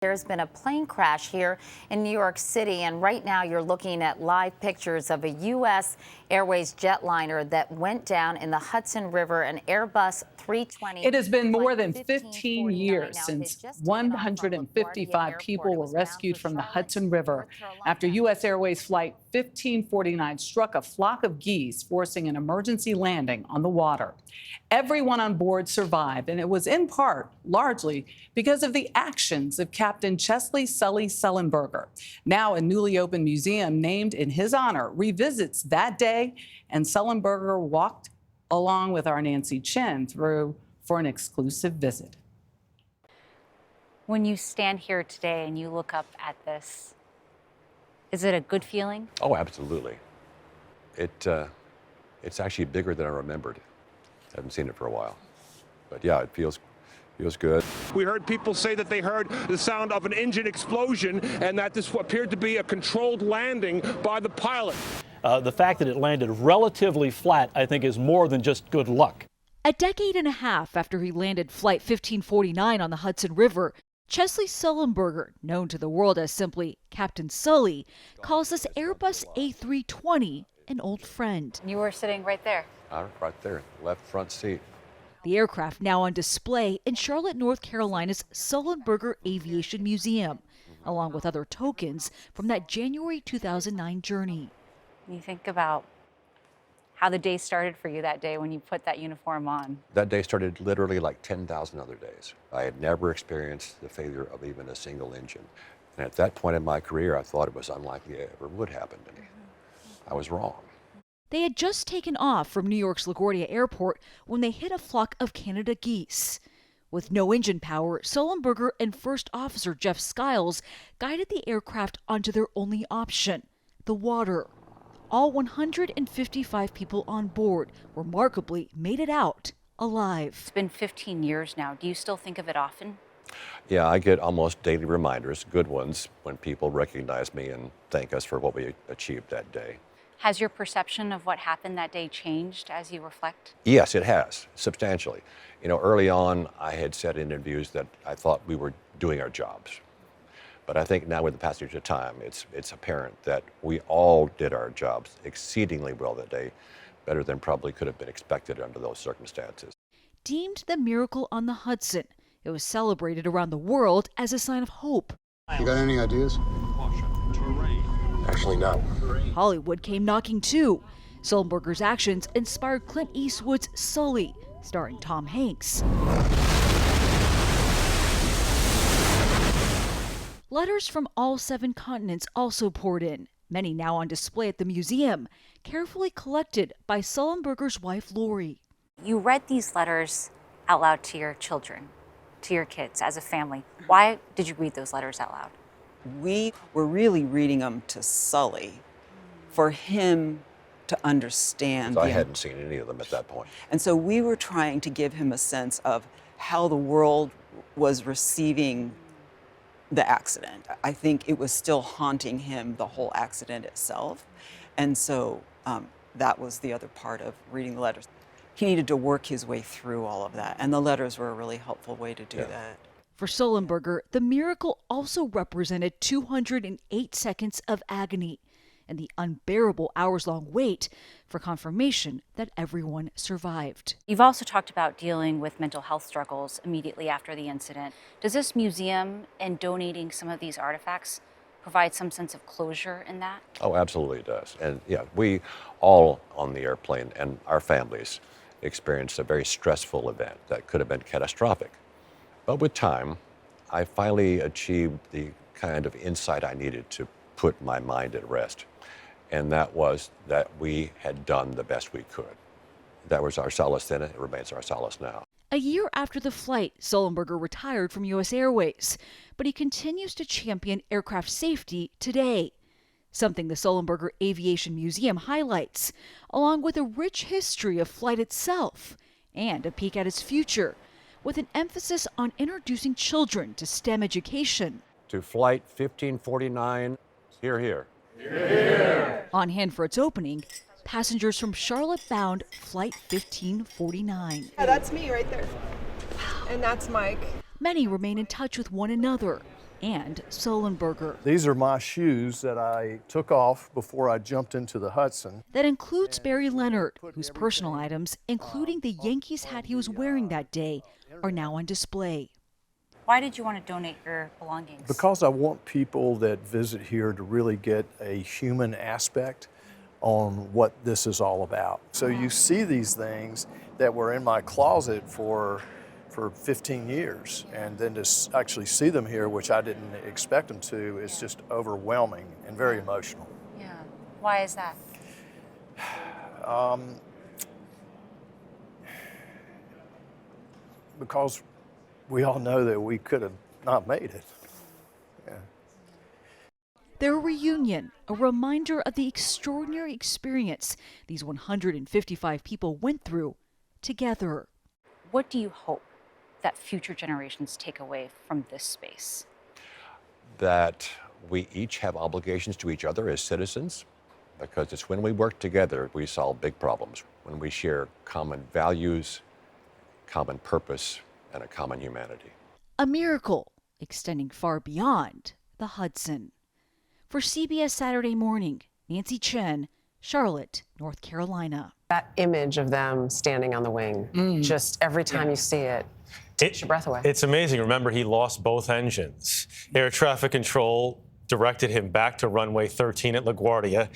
There's been a plane crash here in New York City, and right now you're looking at live pictures of a US Airways jetliner that went down in the Hudson River, an Airbus 320. It has been more than 15 years since 155 people were rescued from the Hudson River after US Airways Flight 1549 struck a flock of geese, forcing an emergency landing on the water. Everyone on board survived, and it was in part, largely, because of the actions of Captain Chesley Sully Sullenberger. Now a newly opened museum named in his honor revisits that day, and Sullenberger walked along with our Nancy Chen through for an exclusive visit. When you stand here today and you look up at this, is it a good feeling? Oh, absolutely. It's actually bigger than I remembered. I haven't seen it for a while. But yeah, it feels good. We heard people say that they heard the sound of an engine explosion and that this appeared to be a controlled landing by the pilot. The fact that it landed relatively flat, I think, is more than just good luck. A decade and a half after he landed Flight 1549 on the Hudson River, Chesley Sullenberger, known to the world as simply Captain Sully, calls this Airbus A320 an old friend. You were sitting right there. Right there, left front seat. The aircraft now on display in Charlotte, North Carolina's Sullenberger Aviation Museum, along with other tokens from that January 2009 journey. You think about how the day started for you that day when you put that uniform on. That day started literally like 10,000 other days. I had never experienced the failure of even a single engine. And at that point in my career, I thought it was unlikely it ever would happen to me. I was wrong. They had just taken off from New York's LaGuardia Airport when they hit a flock of Canada geese. With no engine power, Sullenberger and First Officer Jeff Skiles guided the aircraft onto their only option, the water. All 155 people on board remarkably made it out alive. It's been 15 years now. Do you still think of it often? Yeah, I get almost daily reminders, good ones, when people recognize me and thank us for what we achieved that day. Has your perception of what happened that day changed as you reflect? Yes, it has, substantially. You know, early on, I had said in interviews that I thought we were doing our jobs. But I think now with the passage of time, it's apparent that we all did our jobs exceedingly well that day, better than probably could have been expected under those circumstances. Deemed the miracle on the Hudson, it was celebrated around the world as a sign of hope. You got any ideas? Actually, no. Hollywood came knocking too. Sullenberger's actions inspired Clint Eastwood's Sully, starring Tom Hanks. Letters from all 7 continents also poured in, many now on display at the museum, carefully collected by Sullenberger's wife, Lori. You read these letters out loud to your children, to your kids as a family. Why did you read those letters out loud? We were really reading them to Sully for him to understand. I hadn't seen any of them at that point. And so we were trying to give him a sense of how the world was receiving the accident. I think it was still haunting him, the whole accident itself. And so that was the other part of reading the letters. He needed to work his way through all of that, and the letters were a really helpful way to do that. For Sullenberger, the miracle also represented 208 seconds of agony and the unbearable hours-long wait for confirmation that everyone survived. You've also talked about dealing with mental health struggles immediately after the incident. Does this museum and donating some of these artifacts provide some sense of closure in that? Oh, absolutely it does. And yeah, we all on the airplane and our families experienced a very stressful event that could have been catastrophic. But with time, I finally achieved the kind of insight I needed to put my mind at rest. And that was that we had done the best we could. That was our solace then, and it remains our solace now. A year after the flight, Sullenberger retired from US Airways, but he continues to champion aircraft safety today, something the Sullenberger Aviation Museum highlights, along with a rich history of flight itself and a peek at its future, with an emphasis on introducing children to STEM education. To Flight 1549, hear, hear. Hear, hear. On hand for its opening, passengers from Charlotte-bound Flight 1549. Yeah, that's me right there. And that's Mike. Many remain in touch with one another, and Sullenberger. These are my shoes that I took off before I jumped into the Hudson. That includes Barry Leonard, whose personal items, including the Yankees hat he was wearing that day, are now on display. Why did you want to donate your belongings? Because I want people that visit here to really get a human aspect on what this is all about. So you see these things that were in my closet for 15 years, and then to actually see them here, which I didn't expect them to, is just overwhelming and very emotional. Yeah. Why is that? Because we all know that we could have not made it. Yeah. Their reunion, a reminder of the extraordinary experience these 155 people went through together. What do you hope that future generations take away from this space? That we each have obligations to each other as citizens, because it's when we work together we solve big problems, when we share common values, common purpose, and a common humanity. A miracle extending far beyond the Hudson. For CBS Saturday Morning, Nancy Chen, Charlotte, North Carolina. That image of them standing on the wing, just every time you see it, takes your breath away. It's amazing. Remember, he lost both engines. Air traffic control directed him back to runway 13 at LaGuardia.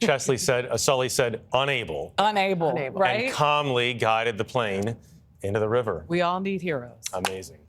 Chesley said, Sully said, unable, Unable, right? and calmly guided the plane into the river. We all need heroes. Amazing.